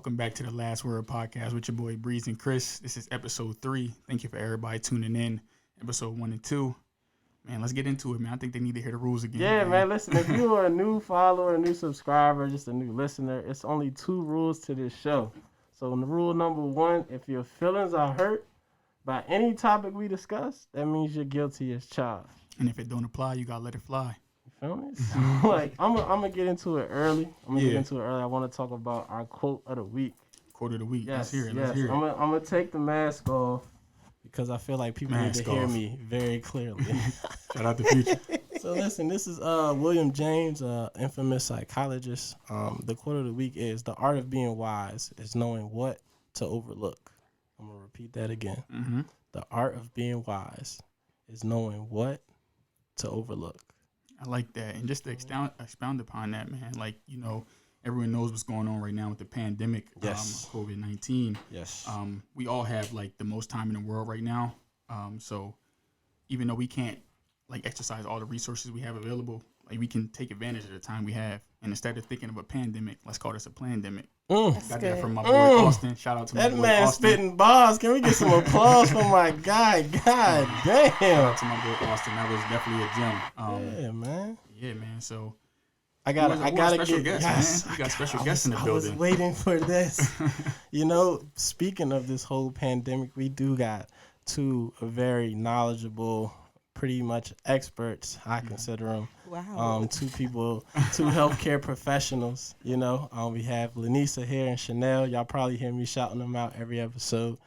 Welcome back to the Last Word Podcast with your boy Breeze and Chris. This is episode 3. Thank you for everybody tuning in. Episode 1 and 2. Man, let's get into it, man. I think they need to hear the rules again. Yeah, man. Listen, if you are a new follower, a new subscriber, just a new listener, it's only 2 rules to this show. So rule number 1, if your feelings are hurt by any topic we discuss, that means you're guilty as charged. And if it don't apply, you gotta let it fly. You feel me? So, I'm gonna get into it early. I want to talk about our quote of the week. Quote of the week. Yes, Let's hear it. I'm gonna take the mask off because I feel like people need to hear me very clearly. Shout out to Future. So listen, this is William James, infamous psychologist. The quote of the week is, "The art of being wise is knowing what to overlook." I'm gonna repeat that again. Mm-hmm. The art of being wise is knowing what to overlook. I like that. And just to expound upon that, man, like, you know, everyone knows what's going on right now with the pandemic, yes. COVID-19. Yes. We all have, like, the most time in the world right now. So even though we can't, like, exercise all the resources we have available, like, we can take advantage of the time we have. And instead of thinking of a pandemic, let's call this a plan-demic. Got that from my boy Austin. Shout out to my boy Austin. That man spitting bars. Can we get some applause for my guy? God damn. Shout out to my boy Austin. That was definitely a gem. Yeah, man. So I gotta get guests, yes. Man. We got special guests in the building. I was waiting for this. You know, speaking of this whole pandemic, we do got 2 very knowledgeable, pretty much experts, I consider them. Wow. 2 healthcare professionals. You know, we have Lanissa here and Chanelle. Y'all probably hear me shouting them out every episode.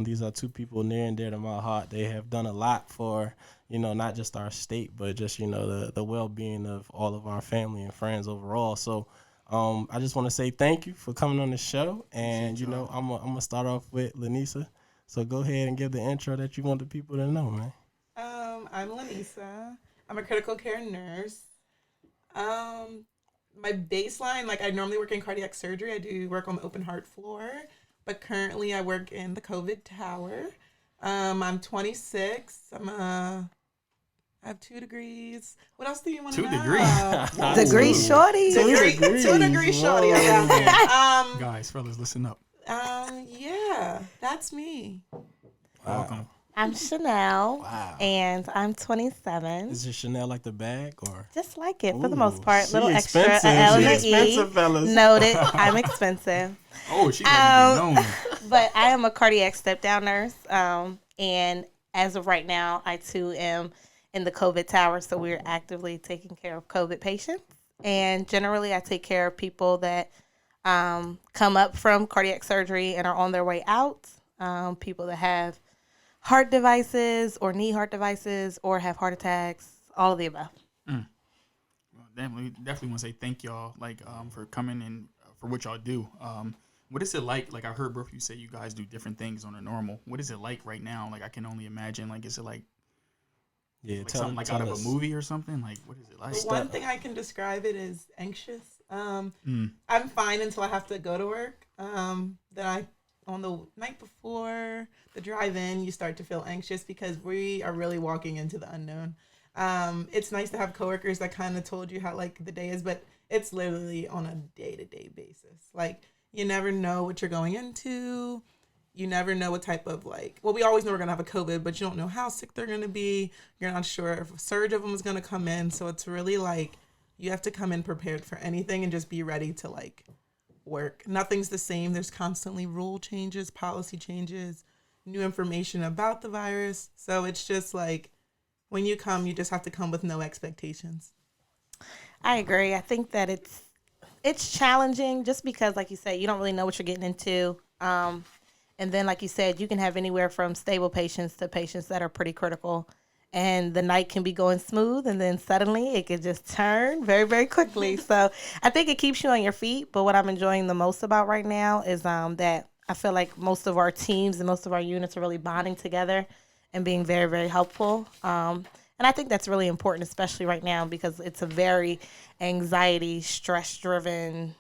These are 2 people near and dear to my heart. They have done a lot for, you know, not just our state, but just, you know, the well-being of all of our family and friends overall. So I just want to say thank you for coming on the show. And, you know, I'm going to start off with Lanissa. So go ahead and give the intro that you want the people to know, man. I'm Lanissa. I'm a critical care nurse. My baseline, like, I normally work in cardiac surgery. I do work on the open heart floor, but currently I work in the COVID tower. I'm 26. I have 2 degrees. What else do you want to know? 2 degrees. Degree shorty. 2 degrees shorty around here. Guys, fellas, listen up. Yeah, that's me. Welcome. I'm Chanelle, Wow. and I'm 27. Is it Chanel like the bag or? Just like it for the most part. Little extra, expensive. an L and an She expensive, fellas. Noted. I'm expensive. Oh, she got to be known. But I am a cardiac step-down nurse, and as of right now, I too am in the COVID tower, so we're actively taking care of COVID patients. And generally, I take care of people that come up from cardiac surgery and are on their way out, people that have heart devices or need heart devices or have heart attacks, all of the above. Well, definitely want to say thank y'all, like, for coming and for what y'all do. What is it like? Like, I heard both of you say you guys do different things on a normal. What is it like right now? Like, I can only imagine. Like, is it like, something like out of a movie or something? Like, what is it like? The one thing I can describe it is anxious. I'm fine until I have to go to work. Then on the night before the drive-in, you start to feel anxious because we are really walking into the unknown. It's nice to have coworkers that kind of told you how, like, the day is, but it's literally on a day-to-day basis. Like, you never know what you're going into. You never know what type of, like, well, we always know we're going to have a COVID, but you don't know how sick they're going to be. You're not sure if a surge of them is going to come in. So it's really like you have to come in prepared for anything and just be ready to, like, work. Nothing's the same. There's constantly rule changes, policy changes, new information about the virus. So it's just like when you come, you just have to come with no expectations. I agree. I think that it's challenging just because, like you said, you don't really know what you're getting into. And then, like you said, you can have anywhere from stable patients to patients that are pretty critical. And the night can be going smooth, and then suddenly it could just turn very, very quickly. So I think it keeps you on your feet. But what I'm enjoying the most about right now is that I feel like most of our teams and most of our units are really bonding together and being very, very helpful. And I think that's really important, especially right now, because it's a very anxiety, stress-driven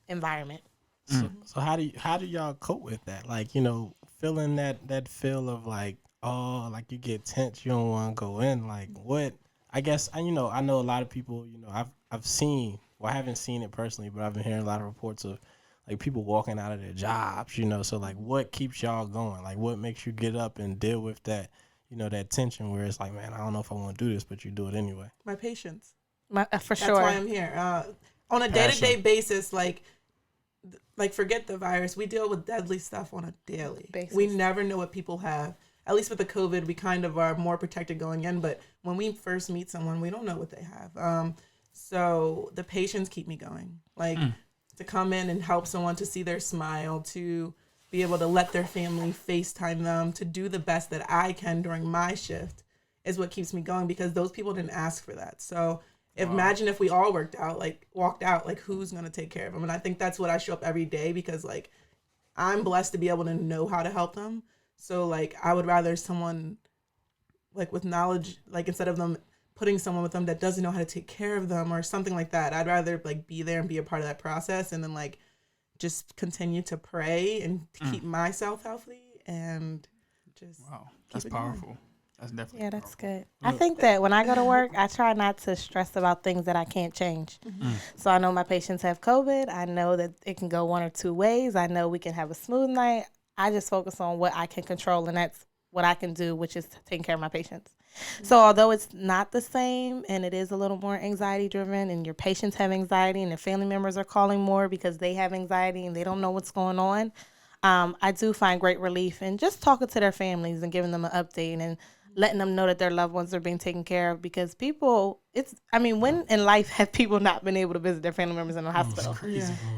environment. So how do y'all cope with that? Like, you know, feeling that feel of like, oh, like you get tense, you don't want to go in. Like, what? I guess I know a lot of people. You know, I've seen. Well, I haven't seen it personally, but I've been hearing a lot of reports of like people walking out of their jobs, you know. So like, what keeps y'all going? Like, what makes you get up and deal with that, you know, that tension where it's like, man, I don't know if I want to do this, but you do it anyway. My patience. For That's sure. why I'm here. On a day-to-day basis, like forget the virus. We deal with deadly stuff on a daily basis. We never know what people have. At least with the COVID, we kind of are more protected going in. But when we first meet someone, we don't know what they have. So the patients keep me going. Like to come in and help someone, to see their smile, to be able to let their family FaceTime them, to do the best that I can during my shift is what keeps me going, because those people didn't ask for that. So imagine if we all walked out, like who's going to take care of them? And I think that's what I show up every day, because like I'm blessed to be able to know how to help them. So like I would rather someone like with knowledge, like instead of them putting someone with them that doesn't know how to take care of them or something like that, I'd rather like be there and be a part of that process, and then like just continue to pray and to keep myself healthy and just that's powerful. That's definitely that's good. I think that when I go to work, I try not to stress about things that I can't change. So I know my patients have COVID. I know that it can go one or two ways. I know we can have a smooth night. I just focus on what I can control, and that's what I can do, which is taking care of my patients. So although it's not the same and it is a little more anxiety driven, and your patients have anxiety and their family members are calling more because they have anxiety and they don't know what's going on, I do find great relief in just talking to their families and giving them an update and letting them know that their loved ones are being taken care of, because people, when in life have people not been able to visit their family members in the hospital?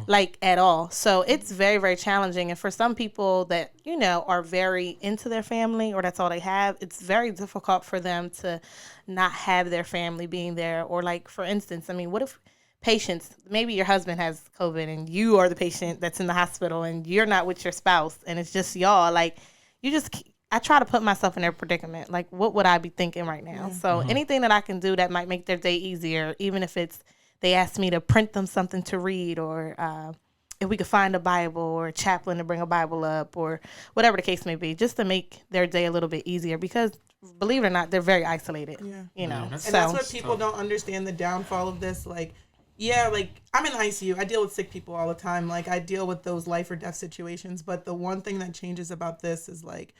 Like at all. So it's very, very challenging. And for some people that, you know, are very into their family, or that's all they have, it's very difficult for them to not have their family being there. Or like, for instance, what if patients, maybe your husband has COVID and you are the patient that's in the hospital and you're not with your spouse and it's just y'all, like I try to put myself in their predicament. Like, what would I be thinking right now? So anything that I can do that might make their day easier, even if it's they ask me to print them something to read, or if we could find a Bible or a chaplain to bring a Bible up, or whatever the case may be, just to make their day a little bit easier, because believe it or not, they're very isolated, you know. And that's what people don't understand, the downfall of this. Like I'm in ICU. I deal with sick people all the time. Like I deal with those life or death situations. But the one thing that changes about this is like,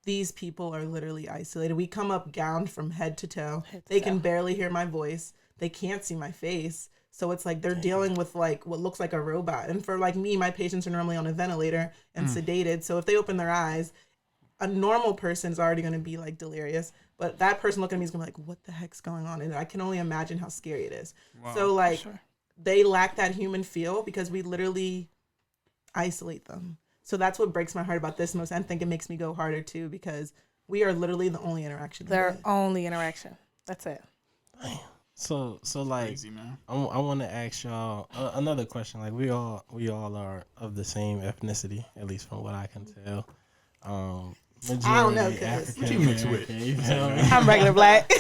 these people are literally isolated. We come up gowned from head to toe. They can barely hear my voice. They can't see my face. So it's like they're dealing with like what looks like a robot. And for like me, my patients are normally on a ventilator and sedated. So if they open their eyes, a normal person's already going to be like delirious. But that person looking at me is going to be like, what the heck's going on? And I can only imagine how scary it is. Wow. So like they lack that human feel, because we literally isolate them. So that's what breaks my heart about this most. I think it makes me go harder too, because we are literally the only interaction. Their only interaction. That's it. So like, crazy, man. I want to ask y'all another question. Like we all are of the same ethnicity, at least from what I can tell. I don't know, cause what you mixed with? I'm regular black.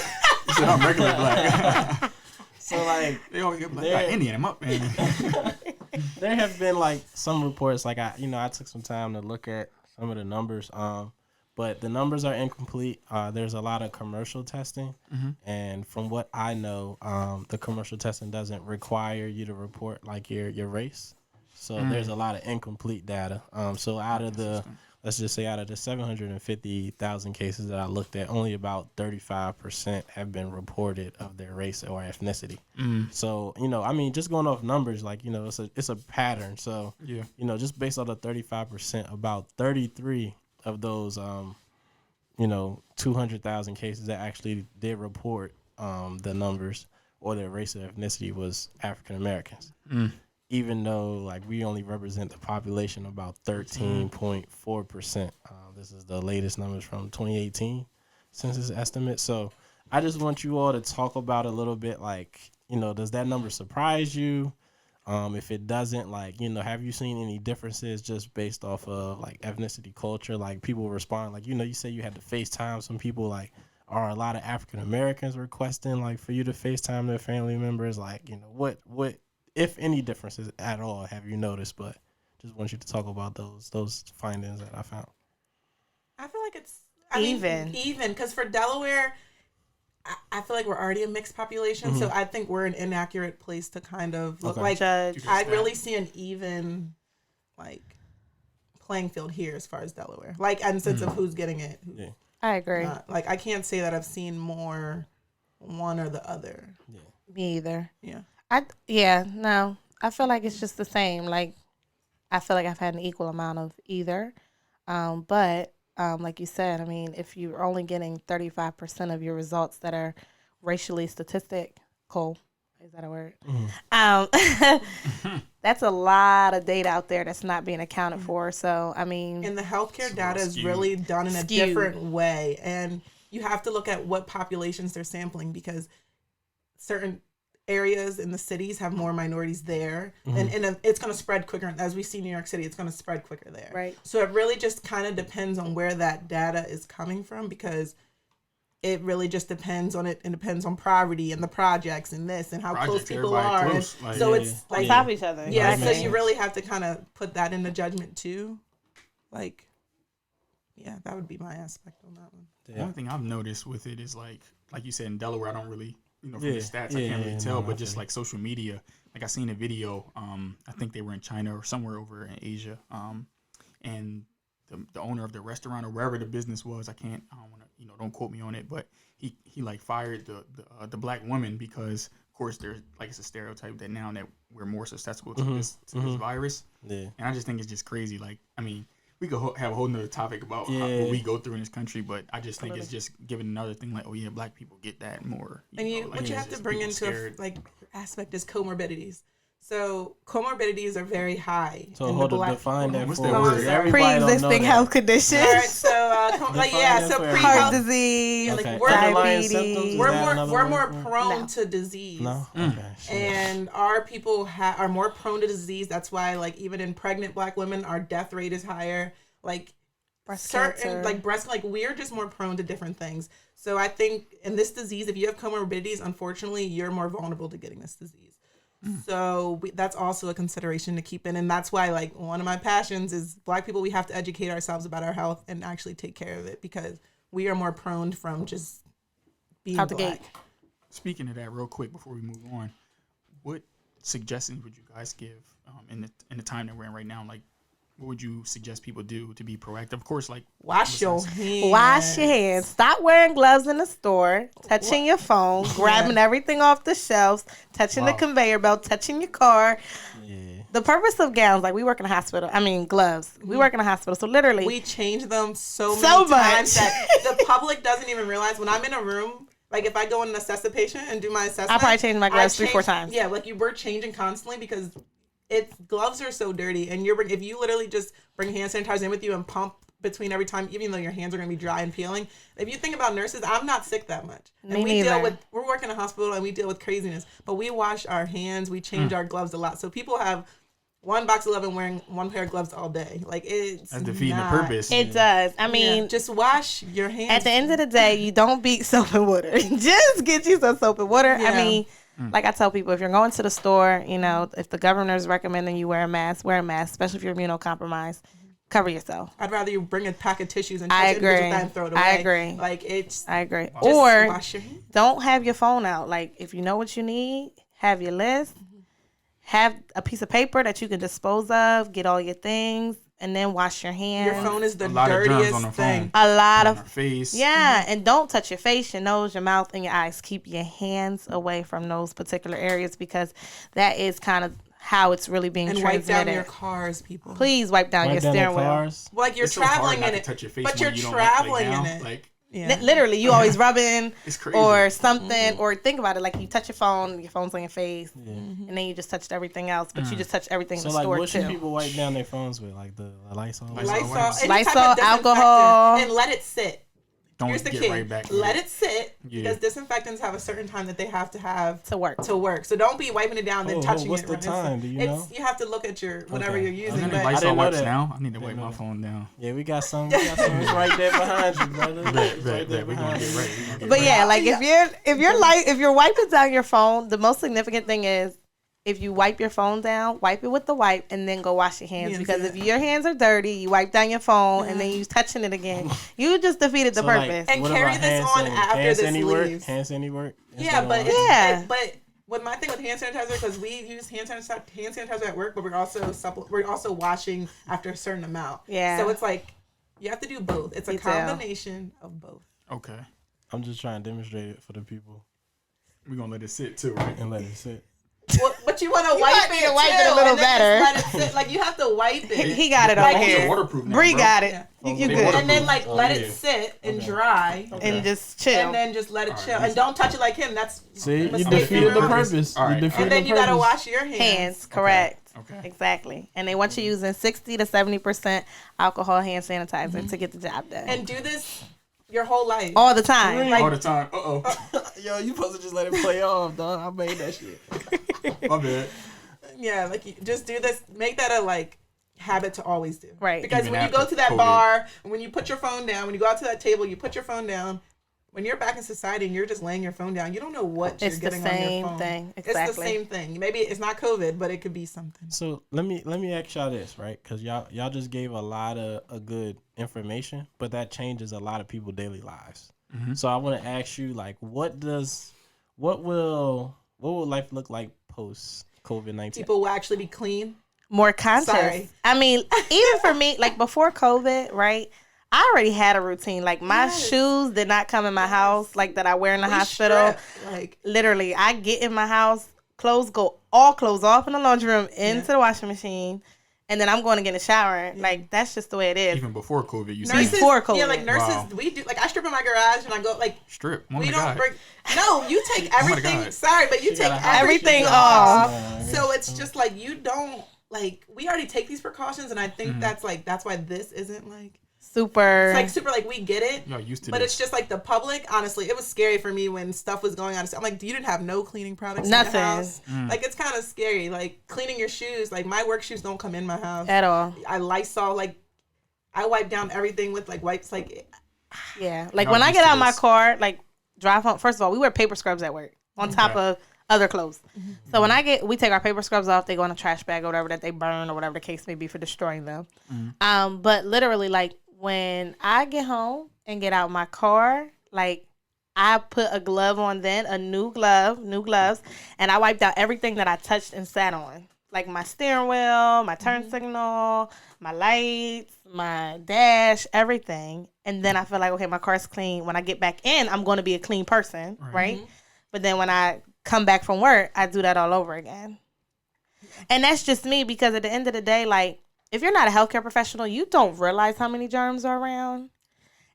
I'm regular black. So like they all get black Indian. I'm up, man. There have been like some reports, like I took some time to look at some of the numbers, but the numbers are incomplete. There's a lot of commercial testing, and from what I know, the commercial testing doesn't require you to report like your race. So there's a lot of incomplete data. So let's just say out of the 750,000 cases that I looked at, only about 35% have been reported of their race or ethnicity. So, just going off numbers, like, it's a pattern. So, just based on the 35%, about 33 of those, 200,000 cases that actually did report the numbers or their race or ethnicity was African Americans. Even though like we only represent the population about 13.4%. This is the latest numbers from 2018 census estimate. So I just want you all to talk about a little bit, like, does that number surprise you? If it doesn't, like, have you seen any differences just based off of like ethnicity, culture? Like people respond, like, you say you had to FaceTime some people. Like, are a lot of African Americans requesting like for you to FaceTime their family members? Like, what if any differences at all have you noticed? But just want you to talk about those findings that I found. I feel like it's even because for Delaware, I feel like we're already a mixed population, so I think we're an inaccurate place to kind of look like. I really see an even like playing field here as far as Delaware, like in the sense of who's getting it. Yeah. I agree. Like I can't say that I've seen more one or the other. Yeah. Me either. Yeah. No. I feel like it's just the same. Like, I feel like I've had an equal amount of either. But like you said, I mean, if you're only getting 35% of your results that are racially statistical, is that a word? That's a lot of data out there that's not being accounted for. So, I mean, And the healthcare data is skewed. really done in a Skewed. different way. And you have to look at what populations they're sampling, because certain areas in the cities have more minorities there. And it's going to spread quicker. As we see New York City, it's going to spread quicker there. Right. So it really just kind of depends on where that data is coming from, because it really just depends on it, and depends on poverty and the projects and this and how close Projects, people everybody are. close. And Like, so yeah, it's yeah. like, on top of each other. yeah, That so makes you sense. really have to kind of put that into judgment too. Like, yeah, that would be my aspect on that one. The only thing I've noticed with it is like you said, in Delaware, I don't really, from the Yeah, stats, I yeah, can't really yeah, tell, no, but just okay. like social media, like I seen a video, I think they were in China or somewhere over in Asia, and the owner of the restaurant or wherever the business was, I don't want to, don't quote me on it, but he like fired the black woman because, of course, there's like, it's a stereotype that now that we're more susceptible to this virus, Yeah. and I just think it's just crazy. Like, I mean, we could have a whole nother topic about Yeah. what we go through in this country, but I just think it's just giving another thing like, oh yeah, black people get that more. And know, like, what you it's have to just bring people into scared. like aspect is comorbidities. So comorbidities are very high. So in hold the on, black define that What's for that us. word? Everybody don't know Pre-existing that. health conditions. All right, so Define that so for pre Heart health. disease, Yeah, like, Okay. we're Underlying diabetes. symptoms, is We're that more another we're word more for it? prone No. to disease. No? Okay. Sure. And our people are more prone to disease. That's why, like, even in pregnant black women, our death rate is higher. Like, Breast certain cancer. like breast, like, we're just more prone to different things. So I think in this disease, if you have comorbidities, unfortunately, you're more vulnerable to getting this disease. So that's also a consideration to keep in. And that's why, like, one of my passions is black people, we have to educate ourselves about our health and actually take care of it, because we are more prone from just being Out the black. gate. Speaking of that, real quick before we move on, what suggestions would you guys give in the time that we're in right now? Like, what would you suggest people do to be proactive? Of course, like, Wash your hands. Wash your hands. Stop wearing gloves in the store. Touching your phone. Grabbing everything off the shelves. Touching the conveyor belt. Touching your car. Yeah. The purpose of gowns, like, we work in a hospital. I mean, gloves. We work in a hospital. So literally, We change them so many So times much. that the public doesn't even realize. When I'm in a room, like, if I go and assess a patient and do my assessment, I'll probably change my gloves I 3-4 change- times. Yeah, like, we're changing constantly, because gloves are so dirty, and if you literally just bring hand sanitizer in with you and pump between every time, even though your hands are going to be dry and peeling. If you think about nurses, I'm not sick that much. And Me we neither. we're working in a hospital and we deal with craziness, but we wash our hands, we change our gloves a lot. So people have one box of 11 wearing one pair of gloves all day. Like, it's that's defeating the not- purpose. it does. I mean, Yeah, just wash your hands. at the end of the day, you don't beat soap and water. Just get you some soap and water. Yeah. I mean, like I tell people, if you're going to the store, if the governor's recommending you wear a mask, especially if you're immunocompromised. Cover yourself. I'd rather you bring a pack of tissues and touch I it with agree. that and throw it away. I agree. Like, it's I agree. just Or wash your hands. don't have your phone out. Like, if you know what you need, have your list. Have a piece of paper that you can dispose of. Get all your things, and then wash your hands. Your phone is the A lot of germs on dirtiest the thing. phone. A lot on our of face. yeah, and don't touch your face, your nose, your mouth, and your eyes. Keep your hands away from those particular areas, because that is kind of how it's really being And wipe transmitted. down your cars, people. Please wipe down your Wipe down the steering wheel. cars. Well, like, you're It's so hard traveling not in to it, touch your face but when you're you don't traveling like in now. it. Like, Yeah. Literally, you always rubbing it's crazy. or something, or think about it, like you touch your phone's on your face, Yeah. and then you just touched everything else, but you just touched everything So in the like, store what should too. people wipe down their phones with? Like the Lysol? Lysol. Lysol, wipes. any type Lysol, of disinfectant, alcohol. and let it sit. Don't Here's the get key: right back. let it sit, Yeah. because disinfectants have a certain time that they have to have To work. to work. So don't be wiping it down and then touching what's it. the right? time? Do you know? You have to look at your whatever Okay. you're Isn't using. it But Lysol didn't know wipes that. now? I need to Didn't wipe know my that. phone down. Yeah, we got some. It's right there behind you, brother. It's right there We're gonna behind get you. right. We're gonna get But right. yeah, like if you're wiping down your phone, the most significant thing is if you wipe your phone down, wipe it with the wipe and then go wash your hands. Hands, Because yeah. if your hands are dirty, you wipe down your phone and then you touching it again, you just defeated the So, like, purpose. And what carry about this hand on sanitizer? after hand this sanitizer work? leaves. Hand sanitizer work? yeah, but Yeah. but with my thing with hand sanitizer, because we use hand sanitizer at work, but we're also washing after a certain amount. Yeah. So it's like you have to do both. It's a combination of both. Okay. I'm just trying to demonstrate it for the people We're gonna let it sit too, right? and let it sit. Well, but you want to wipe it, wipe it a too, little and then better. just let it sit. Like you have to wipe it. He got it Like, over it's here. waterproof now, Bree bro. got it. Yeah. You They good. And then waterproof. let it sit and dry, And just chill. and then just let it All right, chill, and listen. don't touch it like him. That's See, you mistake defeated the number one. purpose. All right. You defeated And then the you gotta purpose. wash your hands. Correct. Okay. Exactly. And they want you using 60 to 70% alcohol hand sanitizer to get the job done. And do this your whole life. All the time. All the time. Uh-oh. Yo, you supposed to just let it play off, dog. I made that shit. My bad. Yeah, like you just do this. Make that a like habit to always do. Right. Because Even when you after go to that COVID. bar, and when you put your phone down, when you go out to that table, you put your phone down. When you're back in society and you're just laying your phone down, you don't know what It's you're the getting on your same phone. thing. It's the Exactly. same thing. Maybe it's not COVID, but it could be something. So let me ask y'all this, right? Because y'all just gave a lot of good information, but that changes a lot of people's daily lives. Mm-hmm. So I want to ask you, like, what will life look like post COVID-19? People will actually be clean. More conscious. Sorry. I mean, even for me, like before COVID, right? I already had a routine. Like my Yes. shoes did not come in my house, like that I wear in the We hospital. strip, like Literally, I get in my house, all clothes off in the laundry room, into the washing machine, and then I'm going to get in the shower. Like that's just the way it is. Even before COVID, you nurses. said Before COVID. Yeah, like nurses. Wow. We do. Like I strip in my garage and I go like. strip. Oh We my don't God. bring. No, you take Oh my everything. God. Sorry, but you take gotta everything everything off. off. So it's just like you don't like. We already take these precautions, and I think that's why this isn't like. Super. It's like super like we get it. Y'all used to But this. it's just like the public. Honestly, it was scary for me when stuff was going on. I'm like, you didn't have no cleaning products Nothing. in your house. Like it's kind of scary. Like cleaning your shoes. Like my work shoes don't come in my house. at all. I Lysol. Like I wipe down everything with like wipes. Like Yeah. Like Y'all when I used get to out of my this. car, like drive home. First of all, we wear paper scrubs at work on top of other clothes. So when we take our paper scrubs off, they go in a trash bag or whatever that they burn or whatever the case may be for destroying them. But literally, like when I get home and get out my car, like I put a glove on then, new gloves, and I wiped out everything that I touched and sat on. Like my steering wheel, my turn signal, my lights, my dash, everything. And then I feel like, okay, my car's clean. When I get back in, I'm going to be a clean person, right? But then when I come back from work, I do that all over again. And that's just me because at the end of the day, like, if you're not a healthcare professional, you don't realize how many germs are around.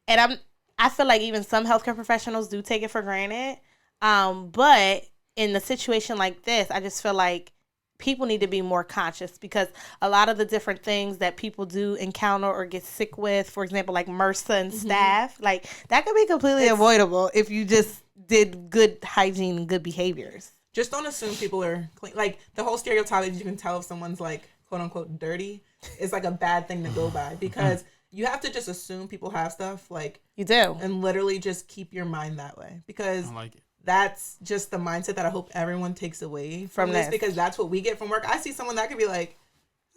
And I feel like even some healthcare professionals do take it for granted. But in a situation like this, I just feel like people need to be more conscious because a lot of the different things that people do encounter or get sick with, for example, like MRSA and staph, like that could be completely avoidable if you just did good hygiene and good behaviors. just don't assume people are clean. Like the whole stereotype is you can tell if someone's like quote unquote dirty is like a bad thing to go by because you have to just assume people have stuff like You do. and literally just keep your mind that way because I like it. that's just the mindset that I hope everyone takes away from this this. because that's what we get from work. I see someone that could be like,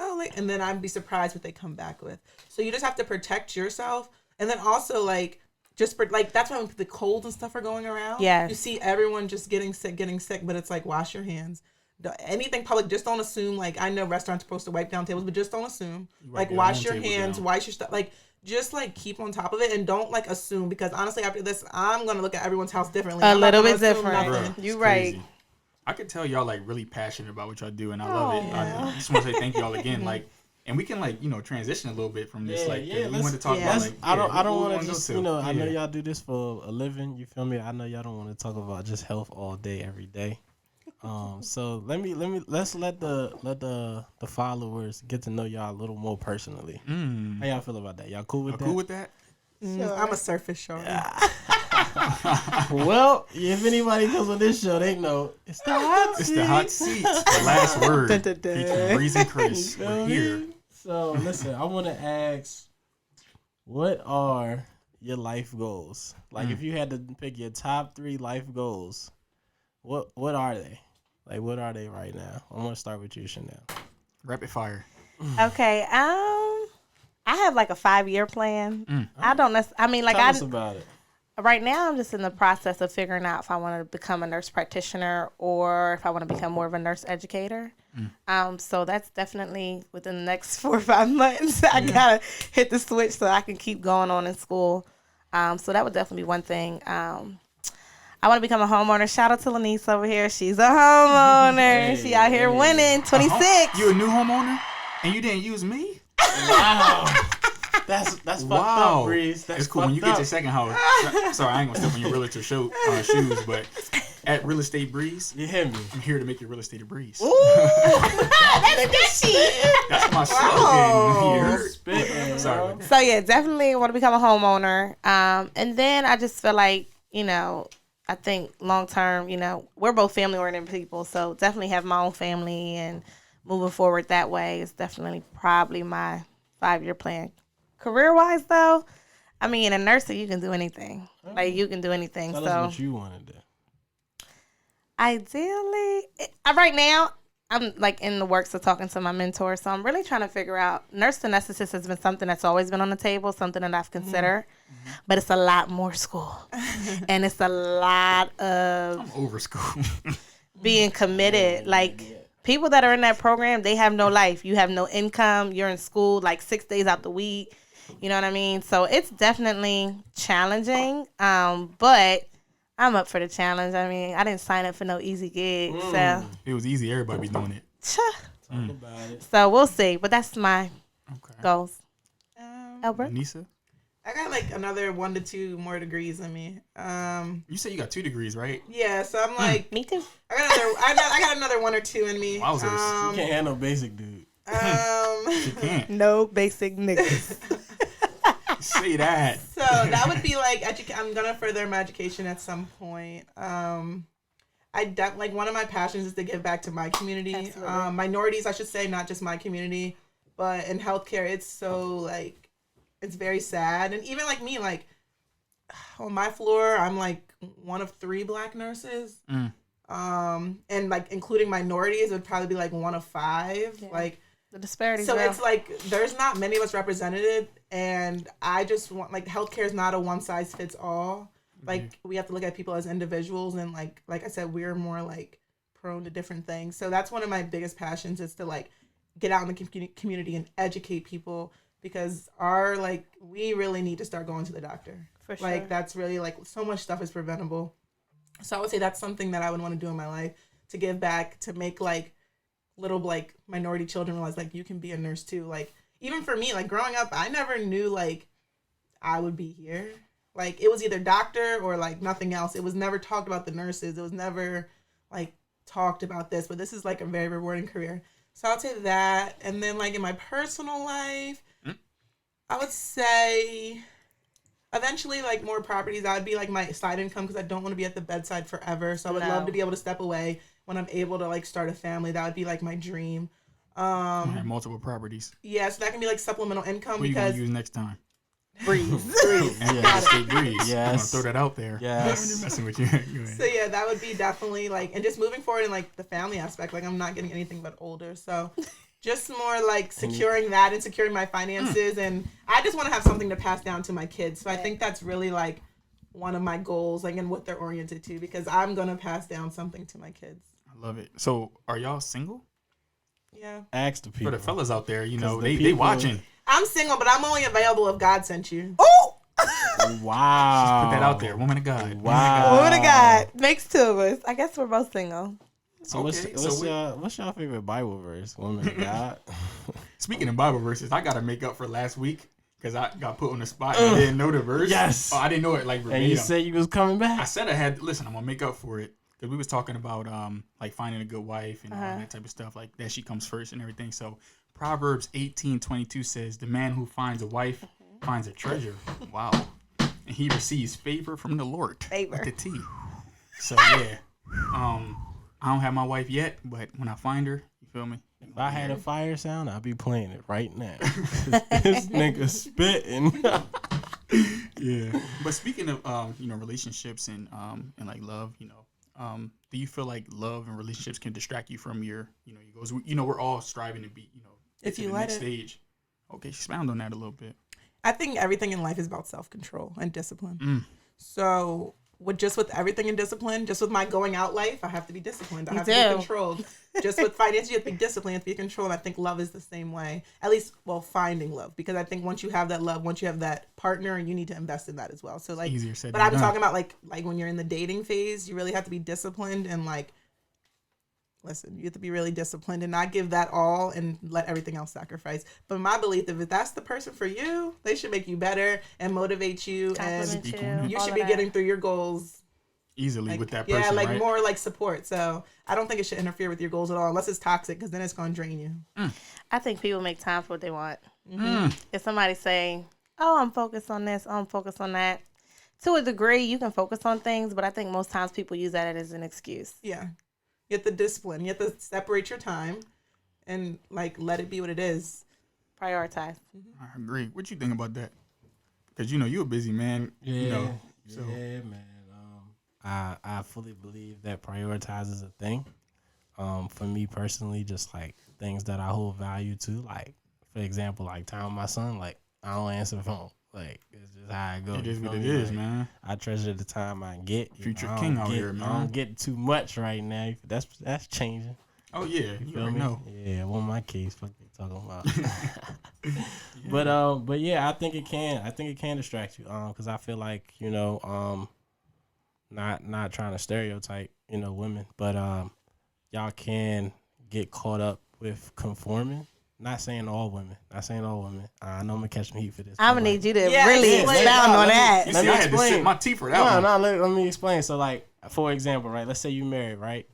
oh, like, and then I'd be surprised what they come back with. So you just have to protect yourself. And then also like, that's why when the colds and stuff are going around. Yes. You see everyone just getting sick, but it's like, wash your hands. Anything public, just don't assume, like, I know restaurants are supposed to wipe down tables, but just don't assume. Like, your wash own your table hands, down. wash your stuff. Like, just, like, keep on top of it and don't, like, assume. Because, honestly, after this, I'm going to look at everyone's house differently. A I'm not little gonna bit assume different. nothing. Bruh, You it's right. crazy. I could tell y'all like really passionate about what y'all do, and I love it. I just want to say thank y'all again. Like, and we can like transition a little bit from this. We want to talk about like. I don't what we want wanna to go just to. I know y'all do this for a living. You feel me? I know y'all don't want to talk about just health all day every day. So let's let the followers get to know y'all a little more personally. How y'all feel about that? Y'all cool with Y'all that? cool with that? I'm a surface shorty. Well, if anybody comes on this show, they know it's the hot It's seat. the hot seat. The last word. Dun, dun, dun. Featuring Breeze and Chris. You We're feel here. me? So listen, I want to ask, what are your life goals? Like, if you had to pick your top 3 life goals, what are they? Like, what are they right now? I'm gonna start with you, Chanelle. Rapid fire. Okay. I have like a 5-year plan. I don't I mean, like Tell us about it. Right now, I'm just in the process of figuring out if I want to become a nurse practitioner or if I want to become more of a nurse educator. So that's definitely within the next 4 or 5 months. I gotta hit the switch so I can keep going on in school. So that would definitely be one thing. I want to become a homeowner. Shout out to Lanissa over here. She's a homeowner. She out here winning. 26. You a new homeowner, and you didn't use me? Wow. That's fucked up, Breeze. That's it's cool when you get your second house. Sorry, I ain't gonna step on your realtor shoes, but at Real Estate Breeze, You hear me? I'm here to make your real estate a breeze. Ooh, that's sketchy. That's my slogan. Spitting, Sorry. So yeah, definitely want to become a homeowner. And then I just feel like, I think long term, we're both family oriented people, so definitely have my own family and moving forward that way is definitely probably my 5-year plan. Career wise though, I mean, in nursing you can do anything. Like you can do anything. Tell so us what you want to do. ideally, right now I'm like in the works of talking to my mentor, so I'm really trying to figure out. Nurse anesthetist has been something that's always been on the table, something that I've considered, but it's a lot more school, and it's a lot of I'm over school. being committed. Like people that are in that program, they have no life. You have no income. You're in school like 6 days out the week. You know what I mean? So it's definitely challenging, but I'm up for the challenge. I mean, I didn't sign up for no easy gig, so If it was easy, everybody be doing it. Talk about it. so we'll see. But that's my Okay. goals. Um, Albert? Anissa, I got like another 1 to 2 more degrees in me. you said you got 2 degrees, right? Yeah, so I'm like, Me too. I got another 1 or 2 in me. Wowzers. You can't handle basic, dude. You can't No basic niggas. say that. So that would be like I'm gonna further my education at some point. Like one of my passions is to give back to my community, Absolutely. minorities, I should say, not just my community, but in healthcare, it's so like it's very sad, and even like me, like on my floor, I'm like one of 3 Black nurses, and like including minorities, it would probably be like one of 5, Yeah. like. The disparities. So real. it's like there's not many of us represented, and I just want like healthcare is not a one size fits all. Like we have to look at people as individuals, and like I said, we're more like prone to different things. So that's one of my biggest passions is to like get out in the community and educate people, because we really need to start going to the doctor. For sure. Like that's really like so much stuff is preventable. So I would say that's something that I would want to do in my life, to give back, to make like little like minority children realize like you can be a nurse too. Like even for me, like growing up, I never knew like I would be here. Like it was either doctor or like nothing else. It was never talked about the nurses. It was never like talked about this, but this is like a very rewarding career. So I'll say that. And then like in my personal life, I would say eventually like more properties. That would be like my side income, because I don't want to be at the bedside forever. So I would love to be able to step away when I'm able to like start a family. That would be like my dream. I have multiple properties. Yeah, so that can be like supplemental income, What are you because gonna use next time? breeze. And Real Estate Breeze. Yes. I'm gonna throw that out there. Yes. I'm messing with you. Go ahead. So yeah, that would be definitely like, and just moving forward in like the family aspect, like I'm not getting anything but older, so just more like securing that and securing my finances, and I just want to have something to pass down to my kids. So I think that's really like one of my goals, like, and what they're oriented to, because I'm gonna pass down something to my kids. I love it. So, are y'all single? Yeah, Ask the For people. the fellas out there, you 'Cause know, the they people- watching. I'm single, but I'm only available if God sent you. Oh, Wow. Put that out there. Woman of God. Wow. woman of God makes 2 of us. I guess we're both single. So Okay, what's your favorite Bible verse? Woman of God. Speaking of Bible verses, I gotta make up for last week because I got put on the spot and didn't know the verse. Yes. Oh, I didn't know it like And verbatim. you said you was coming I back. said I had. Listen, I'm gonna make up for it because we was talking about like finding a good wife and all that type of stuff, like that she comes first and everything. So Proverbs 18:22 says, "The man who finds a wife finds a treasure." Wow. And he receives favor from the Lord. Favor. With the T. So yeah. I don't have my wife yet, but when I find her, you feel me? If I had a fire sound, I'd be playing it right now. This nigga spitting. Yeah. But speaking of relationships and like love, do you feel like love and relationships can distract you from your your goals? We're all striving to be If to you the let next it. stage. Okay, expound on that a little bit. I think everything in life is about self-control and discipline. So with everything in discipline, just with my going out life, I have to be disciplined. I have to be controlled. Just with finance, you have to be disciplined, you have to be controlled. I think love is the same way. At least, finding love, because I think once you have that love, once you have that partner, you need to invest in that as well. So like, easier said but than I'm done. talking about like when you're in the dating phase, you really have to be disciplined and like, listen, you have to be really disciplined and not give that all and let everything else sacrifice. But my belief, if that's the person for you, they should make you better and motivate you, Compliment and you all should of be that. getting through your goals Easily like, with that person, yeah, like right? more like support. So I don't think it should interfere with your goals at all, unless it's toxic, because then it's going to drain you. I think people make time for what they want. Mm-hmm. If somebody's saying, "Oh, I'm focused on this. Oh, I'm focused on that," to a degree, you can focus on things, but I think most times people use that as an excuse. Yeah, you have to discipline. You have to separate your time and like let it be what it is. Prioritize. I agree. What you think about that? Because you're a busy man. Yeah, So yeah, man. I fully believe that prioritize is a thing. For me personally, just like things that I hold value to, like for example, like time with my son. Like I don't answer the phone. Like it's just how it goes. it is you what feel it me? is, Like, man. I treasure the time I get. Future I king don't out get- here, man. I don't get too much right now. That's changing. Oh yeah, you Feel already me? know. Yeah, well, my case, fuck you talking about. But yeah, I think it can distract you. Because I feel like not trying to stereotype women, but y'all can get caught up with conforming. Not saying all women. I know I'm gonna catch some heat for this. I'm but, gonna like, need you to Yeah, really explain. expound on Let me- that. You Let see, me I had to sit explain. my teeth for that one. let me explain. So like, for example, right? Let's say you married, right?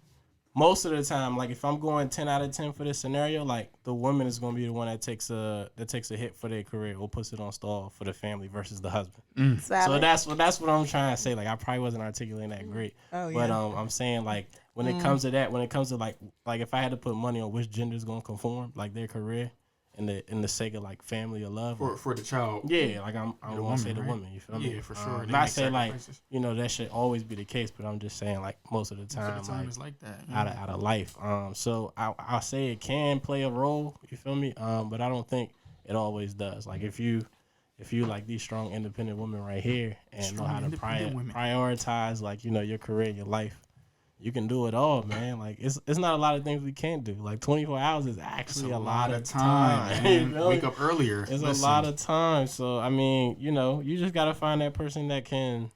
Most of the time, like if I'm going 10 out of 10 for this scenario, like the woman is going to be the one that takes a hit for their career or puts it on stall for the family versus the husband. It's So valid. that's what I'm trying to say. Like I probably wasn't articulating that great, Oh, but yeah. I'm saying like when it comes to that, when it comes to like if I had to put money on which gender is going to conform, like their career, in the sake of like family or love, For the child. yeah, like I'm The going to say woman, the right? woman. You feel me? Yeah, for sure. They Not make say like sacrifices. that should always be the case, but I'm just saying like most of the Most time, of the time like, it's like that. out of life. So I'll say it can play a role. You feel me? But I don't think it always does. Like if you like these strong independent women right here and know Strong, how to independent women. prioritize like your career and your life, you can do it all, man. Like it's not a lot of things we can't do. Like 24 hours is It's actually a lot of time, You man. feel Wake me? up earlier. It's Listen, a lot of time. So I mean, you just gotta find that person that can.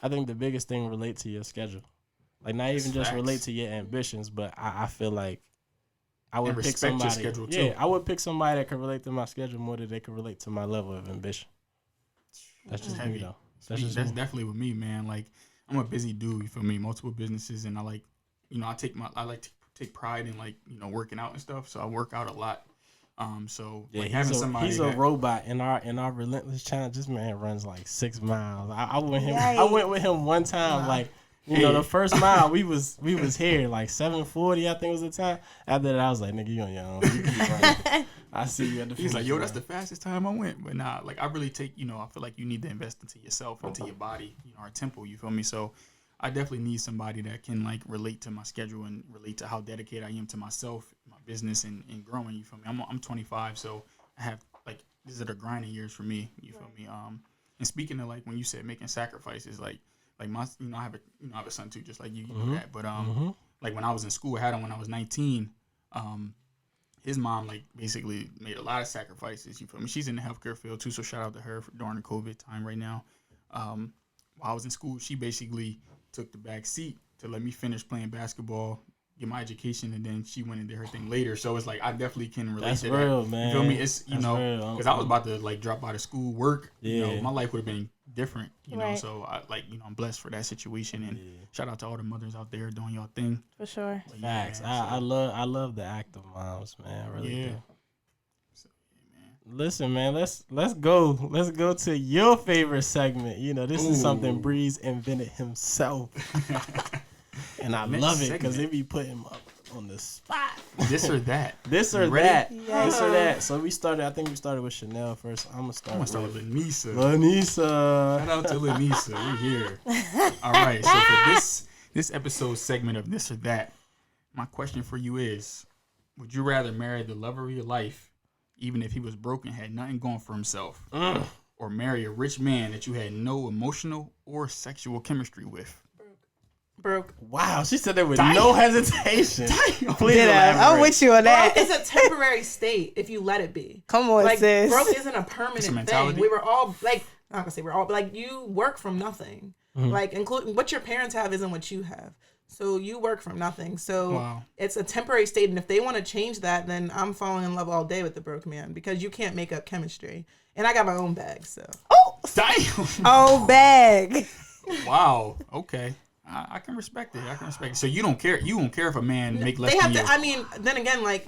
I think the biggest thing relate to your schedule. Like not even just facts. relate to your ambitions, but I feel like I would And pick respect your somebody. schedule, too. Yeah, I would pick somebody that could relate to my schedule more than they could relate to my level of ambition. That's just heavy. me though. That's just me. definitely with me, man. Like I'm a busy dude. You feel me? Multiple businesses, and I like, I like to take pride in like working out and stuff. So I work out a lot. So Yeah, like having somebody he's that, a robot in our relentless challenge. This man runs like 6 miles. I went him. Yikes. I went with him one time. Wow. Like Hey. the first mile we was here like 7:40. I think was the time. After that, I was like, nigga, you on your own. You keep running. I see you at the. He's like, finish yo, line. that's the fastest time I went. But nah, like I really take, I feel like you need to invest into yourself, into your body, our temple. You feel me? So I definitely need somebody that can like relate to my schedule and relate to how dedicated I am to myself, my business, and growing. You feel me? I'm 25, so I have like these are the grinding years for me. You feel me? And speaking of like when you said making sacrifices, like my, I have a son too, just like you know that. But like when I was in school, I had him when I was 19. His mom like basically made a lot of sacrifices. You feel me? She's in the healthcare field too, so shout out to her during the COVID time right now. While I was in school, she basically took the back seat to let me finish playing basketball, get my education, and then she went and did her thing later. So it's like I definitely can relate That's to real, that. man. You feel me? It's That's real. because I was about to like drop out of school, work. Yeah. My life would have been different. Right. So I I'm blessed for that situation, and shout out to all the mothers out there doing y'all thing. For sure. But yeah, Facts. man, I love the active moms, man. I really Yeah. do. Listen, man, let's go to your favorite segment. This is something Ooh. Breeze invented himself, and I Next love it because segment. it be putting him up on the spot. This or that. This or You ready? that. Yeah. This or that. So I think we started with Chanelle first. I'm gonna start, I'm gonna start with with Lanissa. Lanissa. Shout out to Lanissa. We here. All right. So for this episode segment of This or That, my question for you is: would you rather marry the love of your life, even if he was broke and had nothing going for himself, or marry a rich man that you had no emotional or sexual chemistry with? Broke. Wow, she said that with no hesitation. Please I'm with you on that. Broke is a temporary state if you let it be. Come on, Like, sis. broke isn't a permanent thing. We were all, like, I'm not going to say we're all, but, like, you work from nothing. Like, including what your parents have isn't what you have. So you work from nothing. So it's a temporary state. And if they want to change that, then I'm falling in love all day with the broke man because you can't make up chemistry. And I got my own bag, so. Oh, damn. Oh, bag. Wow. Okay. I can respect it. So you don't care. You don't care if a man make less they have than to. you. I mean, then again, like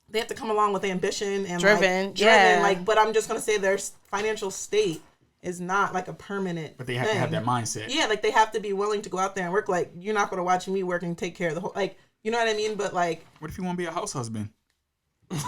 they have to come along with ambition and driven. Like, but I'm just gonna say their financial state is not like a permanent. But they have to have that mindset. Yeah, like they have to be willing to go out there and work. Like you're not gonna watch me work and take care of the whole. Like you know what I mean? But like, what if you want to be a house husband?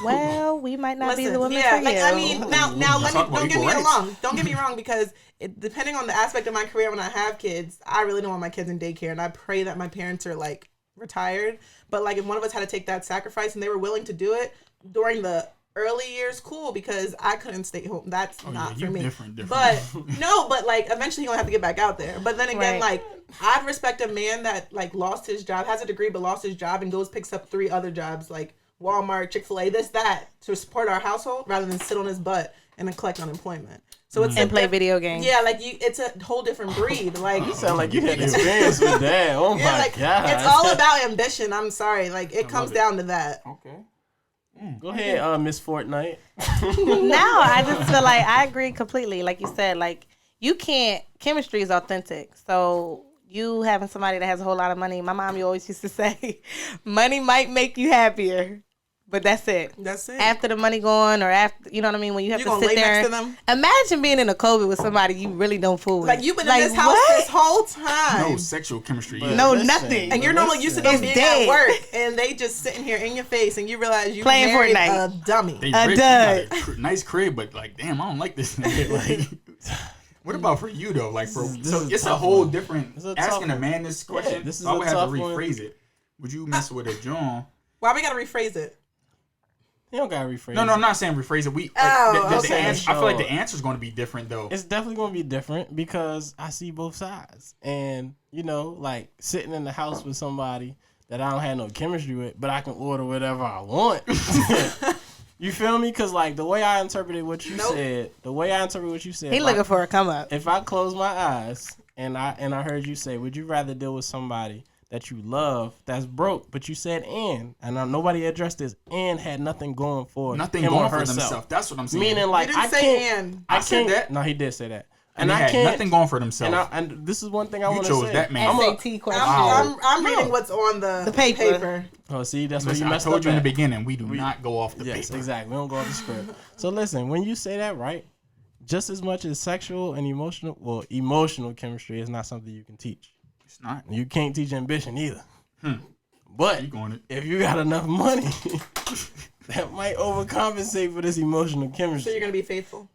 Well, we might not be the woman yeah, for like you. I mean, now don't get me rights. wrong. Don't get me wrong because depending on the aspect of my career when I have kids, I really don't want my kids in daycare, and I pray that my parents are like retired. But like if one of us had to take that sacrifice and they were willing to do it during the early years, cool, because I couldn't stay home. That's not for me. Different. But no, but like eventually you're gonna have to get back out there. But then again, like I'd respect a man that like lost his job, has a degree but lost his job and picks up 3 other jobs like Walmart, Chick-fil-A, this, that, to support our household rather than sit on his butt and then collect unemployment. So it's and play video games. Yeah, like it's a whole different breed. Like you sound like you had experience with that. Oh yeah, my like, god. It's all about ambition. I'm sorry. Like it comes down to that. Okay. Go ahead, Miss Fortnite. No, I just feel like I agree completely. Like you said, like you can't. Chemistry is authentic. So you having somebody that has a whole lot of money. My mom always used to say, money might make you happier. But that's it. That's it. After the money gone, or after, you know what I mean? When you have to sit there. Next to them? Imagine being in a COVID with somebody you really don't fool with. Like you've been in this house this whole time. No sexual chemistry. No, nothing. And you're normally used to them being at work, and they just sitting here in your face, and you realize you playing married Fortnite. a dummy. A dud. Nice crib, but like, damn, I don't like this nigga. Like, what about for you though? Like, so it's a whole different. Asking a man this question, I would have to rephrase it. Would you mess with a John? Why we gotta rephrase it? You don't gotta rephrase. No, I'm not saying rephrase it. I feel like the answer is going to be different though. It's definitely going to be different because I see both sides, and you know, like sitting in the house with somebody that I don't have no chemistry with, but I can order whatever I want. You feel me? Because like the way I interpreted what you said, he looking for a come up. If I close my eyes and I heard you say, would you rather deal with somebody that you love that's broke, but you said nobody addressed this and had nothing going for themselves. That's what I'm saying. Meaning like I said that. No, he did say that. And I had nothing going for themselves. And this is one thing I want to say. You chose that man. SAT question. I'm reading what's on the paper. Oh, see, that's what you messed up. I told you in the at. beginning, we do not go off the paper. Yes, exactly. We don't go off the script. So listen, when you say that, right, just as much as sexual and emotional chemistry is not something you can teach. It's not. You can't teach ambition either. But if you got enough money, that might overcompensate for this emotional chemistry. So you're gonna be faithful.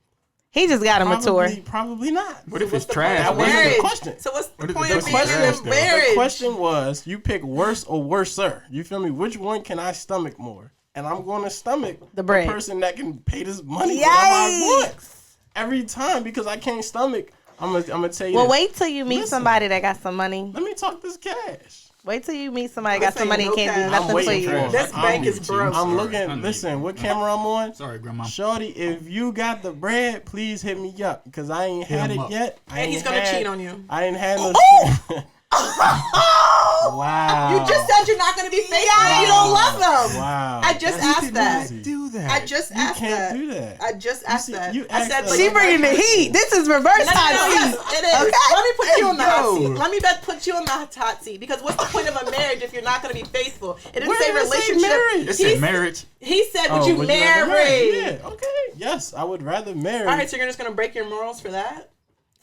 He just got to mature. Probably not. What if it's trash? That wasn't the question. So what's the point of being in The marriage? question was, you pick worse or worser. You feel me? Which one can I stomach more? And I'm going to stomach the person that can pay this money whatever I want every time because I can't stomach. I'm gonna tell you. Well, wait till you meet somebody that got some money. Let me talk this cash. Wait till you meet somebody that got some money and can't do nothing for you. This bank is broke. I'm looking. Listen, what camera I'm on? Sorry, Grandma. Shorty, if you got the bread, please hit me up because I ain't had it yet. And he's gonna cheat on you. I ain't had no. Wow. You just said you're not gonna be faithful. Yeah, you don't love them. Wow. I just asked that. Do that. I just asked that. You can't do that. I just asked that. I said, she bringing the heat. This is reverse hot seat. It is. Okay. Let me put you on the hot seat. Let me put you on the hot seat because what's the point of a marriage if you're not going to be faithful? It didn't say relationship. It said marriage. He said, "Would you marry?" Yeah. Okay. Yes, I would rather marry. All right, so you're just going to break your morals for that?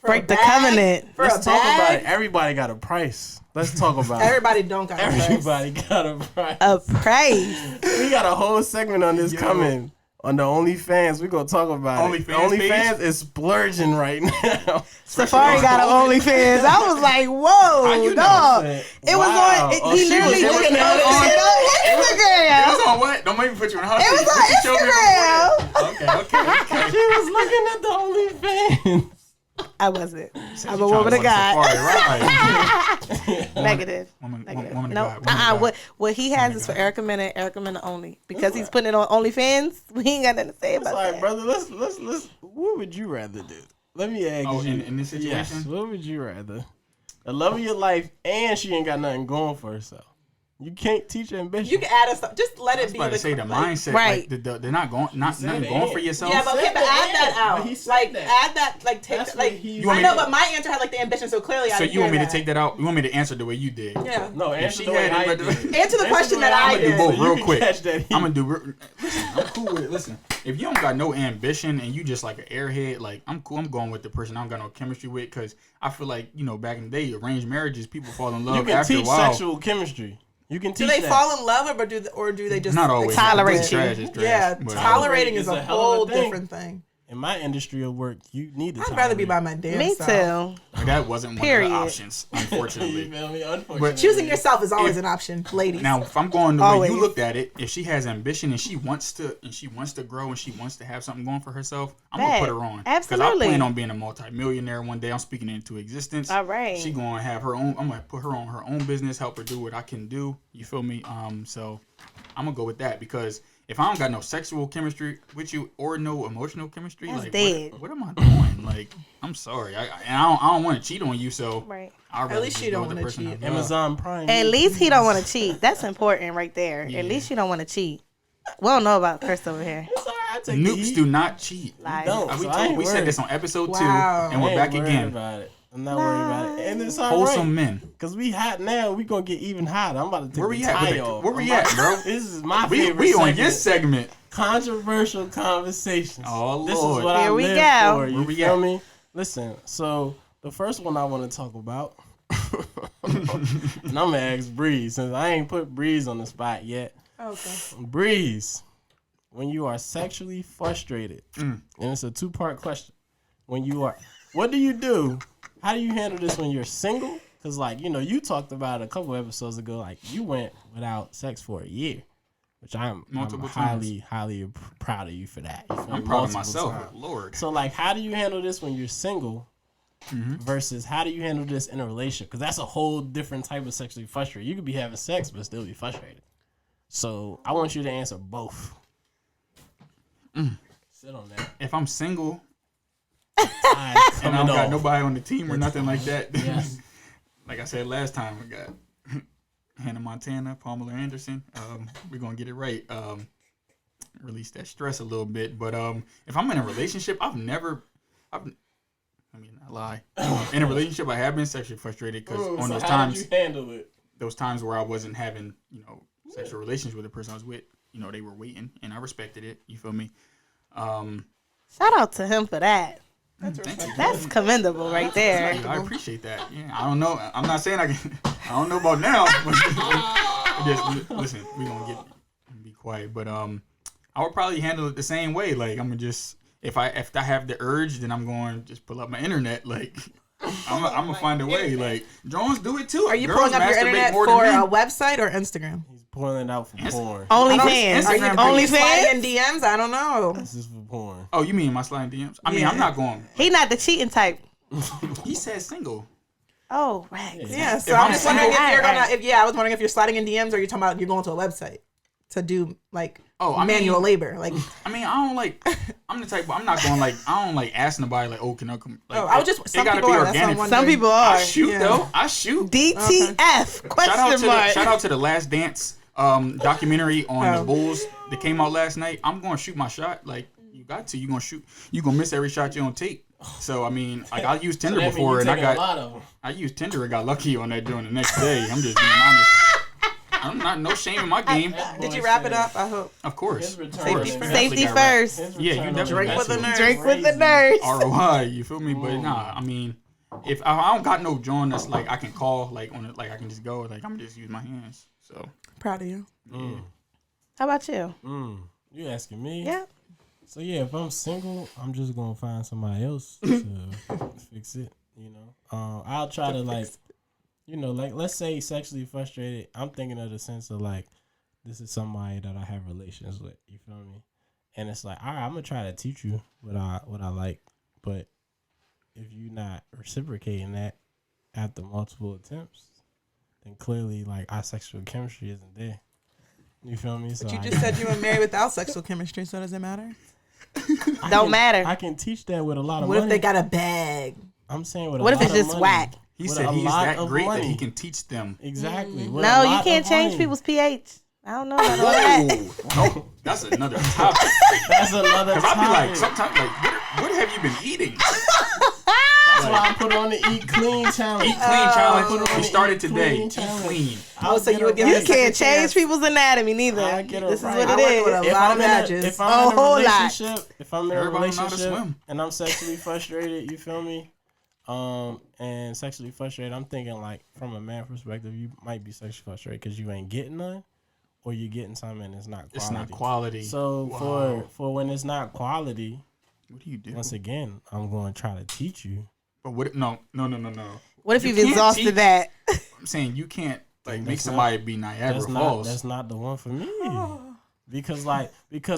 Break the covenant. Let's talk about it. Everybody got a price. Let's talk about it. Everybody don't got a price. Everybody got a price. A price. We got a whole segment on this coming. On the OnlyFans, we gonna talk about it. OnlyFans is splurging right now. Safari got an OnlyFans. I was like, whoa, dog. It was on. He literally looking at it on Instagram. It was on what? Don't make me put you on hot seat. It was on Instagram. Okay. She was looking at the ambitions. I wasn't. Said I'm you a trying woman to of go to God. Safari, right? Negative. Woman Negative. of No. God. Woman of God. What he has of is for God. Erica Mena and Erica Mena only. Because he's putting it on OnlyFans, we ain't got nothing to say about Sorry, that. brother. Let's. What would you rather do? Let me ask Oh, you. in this situation? Yes. What would you rather? The love of your life, and she ain't got nothing going for herself. You can't teach ambition. You can add us. Just let I it was be about the to say the like, mindset, Right. like they're not going, nothing said going and. for yourself. Yeah, but said okay, but that add that and, out. but he said Like that. add that. Like take That's that, what like he You want I me know, to- but my answer had like the ambition, so clearly I So didn't you want me hear to take that out? You want me to answer the way you did? Yeah. No, answer she the way had I it, did. Answer the question that I I'm gonna do did. both So you real can quick. catch that heat. I'm gonna do. Listen, I'm cool with it. Listen, if you don't got no ambition and you just like an airhead, like I'm cool. I'm going with the person I don't got no chemistry with because I feel like back in the day, arranged marriages, people fall in love You can after a teach while. sexual chemistry. You can Do teach they that. fall in love or do they just Not always. Tolerate It's you. trash, it's trash, Yeah, but, tolerating Tolerate is is a a hell of a whole thing. different thing. In my industry of work, you need to. I'd rather be by my damn Me self. too. that wasn't one Period. of the options, You unfortunately. feel me? Unfortunately. But Choosing yourself is always If- an option, ladies. Now, if I'm going the way Always. you looked at it, if she has ambition and she wants to grow and she wants to have something going for herself, I'm gonna Bet. put her on. Because I Absolutely. plan on being a multimillionaire one day. I'm speaking it into existence. All right. She gonna have her own. I'm gonna put her on her own business, help her do what I can do. You feel me? So I'm gonna go with that because if I don't got no sexual chemistry with you or no emotional chemistry, That's like dead. what am I doing? Like I'm sorry, I don't want to cheat on you. So Right. I'd rather At least just you go don't with the wanna person I cheat. love. Amazon Prime. At least he don't want to cheat. That's important right there. Yeah. At least you don't want to cheat. We don't know about Chris over here. It's all right, I take the Noobs heat. do not cheat. Lies. Don't. We So I ain't said worried. this on episode Wow. 2, and we're I ain't back worried again. about it. I'm not worried about it. And it's all Wholesome right. men. Because we hot now. We going to get even hotter. I'm about to take Where the we at? tie off. Where we I'm about at, bro? This is my We favorite on segment. your segment. Controversial conversations. Oh, This Lord. is what Here I we live go. for. You Where we feel at? me? Listen, so the first one I want to talk about, and I'm going to ask Breeze, since I ain't put Breeze on the spot yet. Okay. Breeze, when you are sexually frustrated, and it's a 2-part question. When you are, what do you do? How do you handle this when you're single? Because, like, you talked about a couple episodes ago, like, you went without sex for a year, which I'm Multiple highly, highly proud of you for that. You feel I'm me? proud of Multiple myself. times. Lord. So, like, how do you handle this when you're single versus how do you handle this in a relationship? Because that's a whole different type of sexually frustrated. You could be having sex but still be frustrated. So, I want you to answer both. Sit on that. If I'm single Time and I coming don't got off. nobody on the team or nothing like that, Yes. like I said last time, we got Hannah Montana, Pamela Anderson. We're gonna get it right. Release that stress a little bit. But if I'm in a relationship, I mean, I lie. In a relationship, I have been sexually frustrated because on So those how times, did you handle it? those times where I wasn't having, sexual relations with the person I was with, they were waiting, and I respected it. You feel me? Shout out to him for that. Thank you. That's commendable right there. I appreciate that. Yeah, I don't know. I'm not saying I can. I don't know about now. But just listen. We gonna be quiet. But I would probably handle it the same way. Like I'm gonna just if I have the urge, then I'm going to just pull up my internet. Like I'm gonna find a way. Like Jones do it too. Are you Girls pulling up your masturbate internet more for than a men. website or Instagram? He's pulling it out for porn. OnlyFans. Instagram Are you page. sliding OnlyFans. in DMs? I don't know. This is for porn. Oh, you mean my sliding DMs? I mean, Yeah. I'm not going. He not the cheating type. He said single. Oh, right. Yeah, so If I'm I'm just wondering if single- you're gonna. Alright. I was wondering if you're sliding in DMs or you're talking about you're going to a website to do like I manual mean- labor. Like, I mean, I don't like. I'm the type. I'm not going like. I don't like asking nobody like, oh, can I come? Like, Oh, I was just- it some gotta people be are, that's what I'm organic. wondering. Some people I are. shoot Yeah. though. I shoot. DTF? Question mark. Shout out to the Last Dance documentary on the Oh. Bulls that came out last night. I'm going to shoot my shot. Like you got to. You gonna shoot. You gonna miss every shot you don't take. So I mean, like I used Tinder That mean before, you and I taking a got. lot of them. I used Tinder and got lucky on that during the next day. I'm just being honest. I'm not no shame in my game. did you wrap it up? I hope. Of course. His return Of course. on Safety Definitely Safety got wrapped. first. His Yeah, you return on definitely Drink got with to. the nurse. Drink with the Crazy. nurse. ROI, you feel me? But nah, I mean, if I don't got no joint that's like I can call, like on it, like I can just go, like I'm just use my hands. So Proud of you. How about you? You asking me? Yeah. So yeah, if I'm single, I'm just gonna find somebody else to fix it. I'll try to like, like let's say sexually frustrated. I'm thinking of the sense of like, this is somebody that I have relations with. You feel me? And it's like, all right, I'm gonna try to teach you what I like, but if you're not reciprocating that after multiple attempts, then clearly like our sexual chemistry isn't there. You feel me? So But you just said you were married without sexual chemistry, so does it matter? Don't matter. I can teach that with a lot of What money. if they got a bag? I'm saying with a What if lot it's of just money. whack? He With said a he's lot that of great that money. he can teach them. Exactly. With a No, you lot can't of change money. people's pH. I don't know about all that. Oh, that's another topic. That's another Because I'll be like, topic. sometimes, like, what have you been eating? That's why I put on the Eat Clean challenge. Eat clean challenge. put it on We the started Eat today. Clean Eat challenge. clean. Oh, so you would give You it a second can't change chance. people's anatomy neither. I get it This is right. what I it work with is. a lot of matches. If A I'm in a whole lot. relationship, if I'm in a Everybody know how to relationship swim. and I'm sexually frustrated, you feel me? And sexually frustrated, I'm thinking like from a man perspective, you might be sexually frustrated because you ain't getting none, or you're getting something and it's not quality. It's not quality. So Wow. for when it's not quality, What do you do? once again, I'm going to try to teach you. But what? No. What if You you've can't exhausted teach- that? I'm saying you can't like make That's somebody be Niagara Falls. That's not the one for me. Because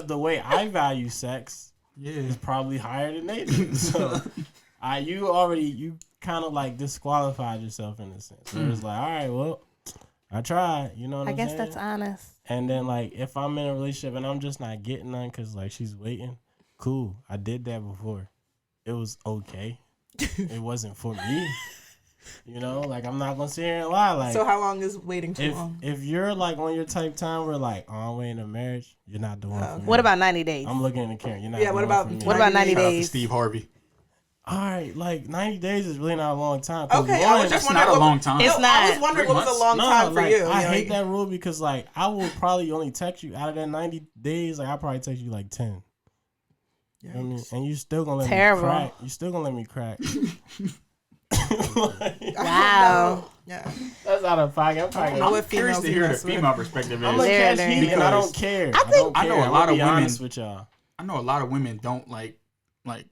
the way I value sex Yeah. is probably higher than they do. So you kind of like disqualified yourself in a sense. So it's like, all right, well, I tried. You know what I I'm guess saying? that's honest. And then like if I'm in a relationship and I'm just not getting none because like she's waiting, cool. I did that before. It was okay. It wasn't for me. You know, like I'm not gonna sit here and lie. Like, So how long is waiting too long? if you're like on your type time where like, oh, I'm waiting a marriage, you're not the one for me. What about 90 days? I'm looking in the camera. You're not. Yeah, the what one about- for me. What about 90 Shout out to days? Steve Harvey. All right, like 90 days is really not a long time. 'Cause Okay, I was one, just That's not a wondering long what- time. It's No, I was not. wondering 3 what was a months? long time for like, you. I You know, hate that rule because like I will probably only text you out of that 90 days. Like I probably text you like 10. You know what I mean? And you still gonna let Terrible. me crack. You still gonna let me crack. Wow. Yeah. That's out of pocket. I'm probably know gonna, what I'm curious females to you hear the mess with. female perspective. I'm Is. gonna catch Literally. heat and I Because don't care. I think- I know a I'm lot gonna of be women- honest with y'all. I know a lot of women don't like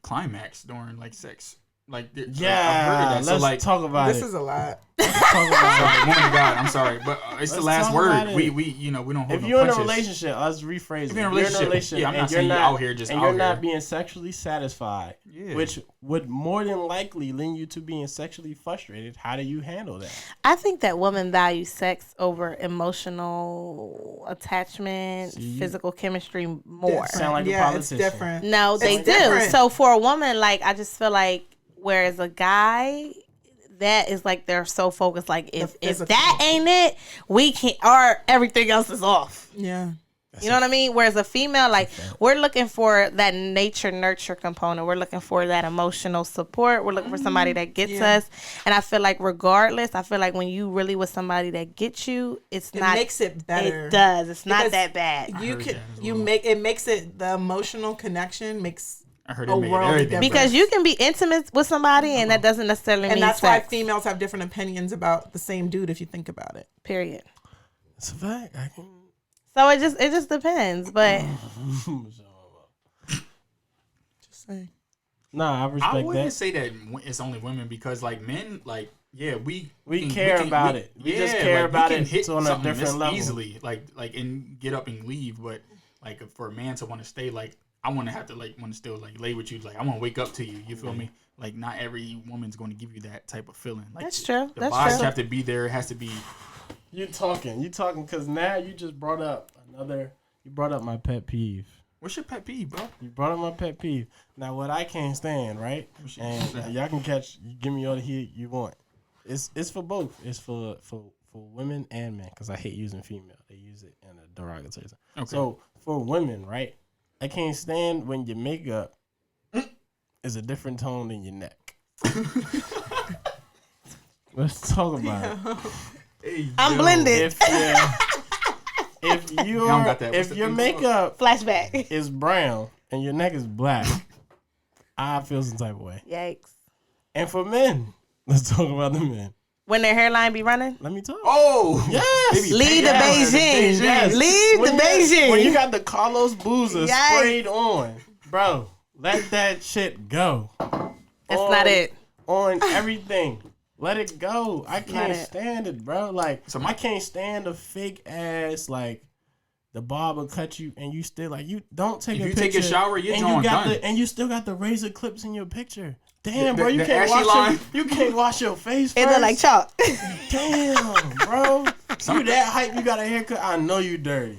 climax during like sex. Like I've heard of Yeah, that. So let's like, talk about This it. is a lot. Let's talk about sorry, woman of God, I'm sorry, but it's the Let's last talk word. about it. We we don't hold If no you're in a punches. relationship, let's rephrase it. If you're in a relationship, yeah, I'm and not saying you're you out here just and out you're here. not being sexually satisfied, Yeah. which would more than likely lead you to being sexually frustrated. How do you handle that? I think that women value sex over emotional attachment, See? physical chemistry more. Sound like a Yeah, it's politician. different. No, they It's do. different. So for a woman, like I just feel like whereas a guy, that is like they're so focused. Like if physical. that ain't it, we can't. Or everything else is off. Yeah. You know what I mean? Whereas a female, like we're looking for that nature nurture component. We're looking for that emotional support. We're looking for somebody that gets Yeah. us. And I feel like regardless, I feel like when you really with somebody that gets you, it's It not. makes it better. It does. It's not Because that bad. You heard can that as you well. make it makes it the emotional connection makes I heard a it made world of everything. difference. Because you can be intimate with somebody, and that doesn't necessarily and mean that's sex. why females have different opinions about the same dude if you think about it. Period. It's a fact. I can. So it just depends. But Just saying. Nah, I I respect wouldn't that. say that it's only women because like men, like yeah, we care about it. We just care about can it hit on a something different this level. easily, like and get up and leave. But like for a man to want to stay, like I want to have to like want to still like lay with you. Like I want to wake up to you. You feel me? Like not every woman's going to give you that type of feeling. Like That's true. The That's vibes true. have to be there. It has to be. You talking because now you just brought up you brought up my pet peeve. What's your pet peeve, bro? You brought up my pet peeve. Now what I can't stand, right? And y'all can give me all the heat you want. It's for both. It's for women and men because I hate using female. They use it in a derogatory term. Okay. So for women, right? I can't stand when your makeup is a different tone than your neck. Let's talk about it. Hey, I'm yo. blended. If I don't got that. What's if the your thing called? makeup Flashback. is brown and your neck is black, I feel some type of way. Yikes. And for men, let's talk about the men. When their hairline be running, Let me talk. Oh Yes. They be leave the painting out Beijing. Yes. Leave When the Beijing. When you got the Carlos Boozer Yikes. sprayed on, bro, let that shit go. That's On- not it. On everything. Let it go. I can't it. stand it, bro. Like, So I can't stand a fake ass, like, the barber cut you and you still, like, you don't take If a you picture. take a shower, your and joint you got done. and you still got the razor clips in your picture. Damn, bro, you the can't ashy line. you can't wash your face It first. look like chalk. Damn, bro. You that hype, you got a haircut. I know you dirty.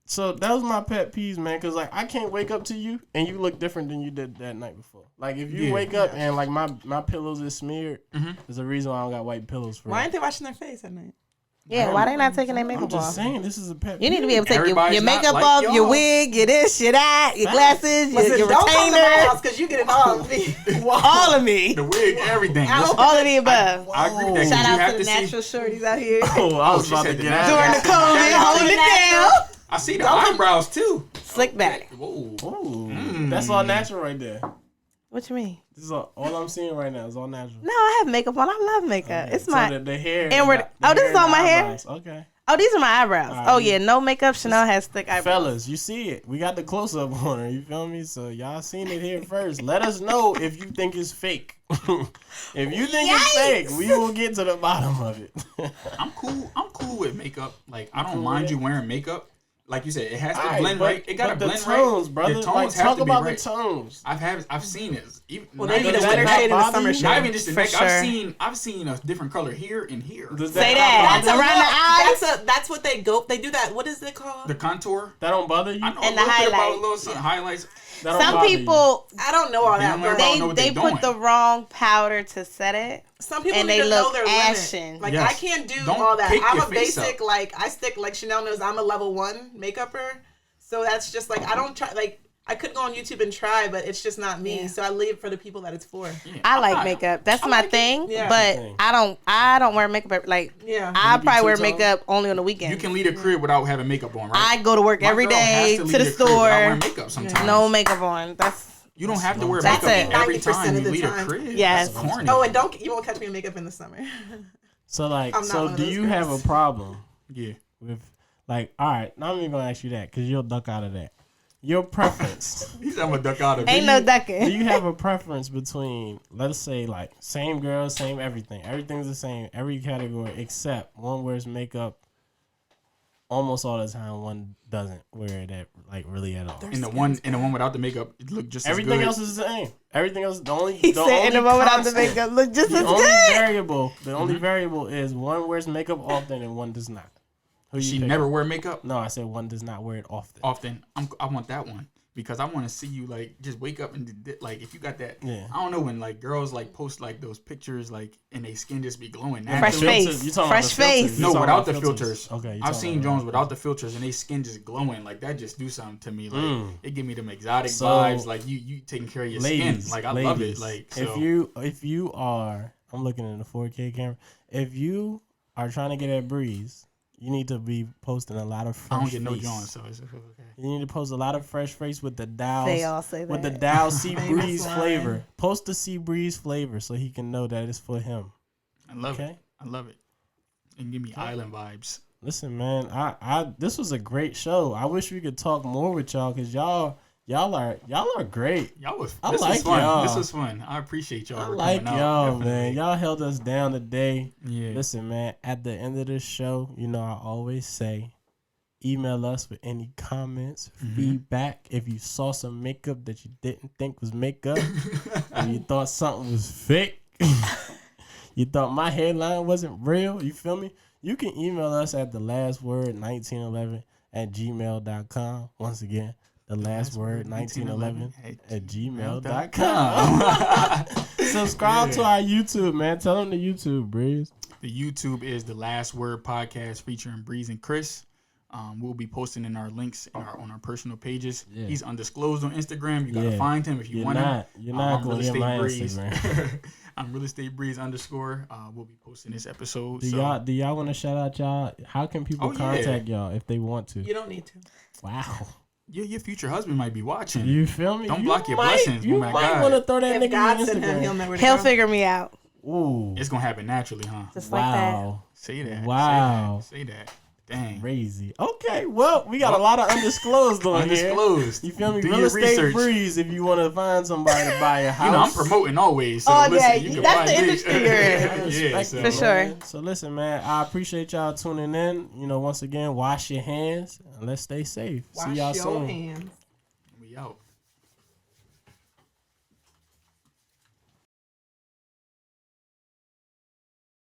So that was my pet peeves, man. Cause like I can't wake up to you and you look different than you did that night before. Like if you wake up and like my pillows is smeared, there's a reason why I don't got white pillows for. Why ain't they washing their face at night? Yeah, why they not taking their makeup I'm just off? saying this is a pet. You need to be able to take your Everybody's makeup not like off, y'all. your wig, your this, your that, your glasses, Listen, your don't come to my retainer, house because you get it all of me. all of me, The wig, everything. I don't- all of the above. I agree with that. 'cause Shout you out have to the see. natural shorties out here Oh, I was she about to said get the out. during the COVID, holding it down. I see the eyebrows too. Slick back. Whoa. Ooh, that's all natural right there. What you mean? This is all I'm seeing right now is all natural. No, I have makeup on. I love makeup. It's So my the hair. inward. the Oh, this is and on my the hair. eyebrows. Okay. Oh, these are my eyebrows. Alright. Oh yeah, no makeup. Chanel has thick eyebrows. Fellas, you see it. We got the close up on her. You feel me? So y'all seen it here first. Let us know if you think it's fake. If you think it's fake, we will get to the bottom of it. I'm cool with makeup. Like I don't mind you wearing makeup. Like you said, it has to blend but, right. It gotta but the blend tones, right. brother. The tones Like, have talk to be about right. the tones. I've seen it. Even, Well, not they even need a just better the shade in the bother summer you? shade. Not even just the For neck. sure. I've seen a different color here and here. Does Say that. That's a Around the eyes. That's what they go. They do that. What is it called? The contour. That don't bother you? I know And a the little bit about highlights. little highlights. That don't Some bother you? people I don't know all that. They don't But know what they they put the doing. wrong powder to set it. some people and need they to know look their ashen. limit. Like Yes. I can't do Don't all that. pick I'm your a face basic. up. Like I stick. Like Chanel knows, I'm a level 1 makeupper. So that's just like I don't try. Like I could go on YouTube and try, but it's just not me. Yeah. So I leave it for the people that it's for. Yeah, I I'm like not- makeup. That's I my like it. thing. Yeah. But Thing. I don't wear makeup. Like Yeah. I be probably wear two-tone? makeup only on the weekend. You can leave the crib without having makeup on, right? I go to work My every girl has day to to leave the crib without store. wearing makeup sometimes. No makeup on. That's You don't have to wear That's makeup it. every 90% time of you the leave the time. crib. Yes. That's corny. Oh, and you won't catch me in makeup in the summer. So like, I'm not so one of do those you have a girls. problem Yeah. with like? All right, now I'm even gonna ask you that because you'll duck out of that. Your preference. He said I'm gonna duck out of ain't it. no Do ducking. you have a preference between, let's say, like same girl, same everything, everything's the same, every category except one wears makeup almost all the time, one doesn't wear it at like really at all. And the one without the makeup, it looked just Everything as good. else is the same. Everything else, the only He the said in only the moment after constant- makeup look just The as only good. variable, the only variable is one wears makeup often and one does not. Who you She picking? never wear makeup No, I said one does not wear it often. often. I want that one because I want to see you like just wake up and like if you got that. Yeah. I don't know when like girls like post like those pictures like and they skin just be glowing. Fresh naturally. face. You talking Fresh about the filters. face. You No, talking without about the filters. Okay, you I've talking seen about Jones that. without the filters and they skin just glowing. Like that just do something to me. Like it give me them exotic So, vibes. Like you taking care of your Ladies, skin. Like I love it. Like so. if you are, I'm looking in the 4K camera. If you are trying to get at Breeze, you need to be posting a lot of fresh I don't get no face. Jones, so it's okay. You need to post a lot of fresh face with the Dow. They all say with the that. Dow Sea Famous Breeze line. flavor. Post the Sea Breeze flavor so he can know that it's for him. I love Okay. it. I love it. And give me island vibes. Listen, man, I this was a great show. I wish we could talk more with y'all because y'all are great. Y'all was. I This like was fun. y'all. This was fun. I appreciate y'all. I for like coming y'all, out. man. Definitely. Y'all held us down today. Yeah. Listen, man, at the end of this show, you know, I always say, email us with any comments, feedback. If you saw some makeup that you didn't think was makeup, and you thought something was fake, you thought my headline wasn't real, you feel me? You can email us at thelastword1911@gmail.com. Once again, thelastword1911@gmail.com. Subscribe to our YouTube, man. Tell them the YouTube, Breeze. The YouTube is the Last Word Podcast featuring Breeze and Chris. We'll be posting in our links on our personal pages. Yeah. He's undisclosed on Instagram. You gotta Yeah. find him if you You're want not- him. you're not I'm gonna Real get Estate my Breeze. Instagram. I'm Real Estate Breeze _. We'll be posting this episode. Do y'all want to shout out y'all? How can people Oh, yeah. contact y'all if they want to? You don't need to. Wow. Your future husband might be watching. You feel me? Don't You block your might- blessings, You woman of might God. want to throw that If nigga God on sent him, he'll Instagram. know where to He'll go. figure me out. Ooh. It's gonna happen naturally, huh? Just like that. Wow. Say that. Wow. Say that. Dang. Crazy. Okay, well, we got a lot of undisclosed on here. Undisclosed. You feel me? Do Real your estate research. Breeze if you want to find somebody to buy a house. You know, I'm promoting always. So Oh, listen, yeah, you can that's find the me. industry you're in. I yeah, respect so. it, For sure. man. So listen, man, I appreciate y'all tuning in. You know, once again, wash your hands and let's stay safe. Wash See y'all your soon. hands. We out.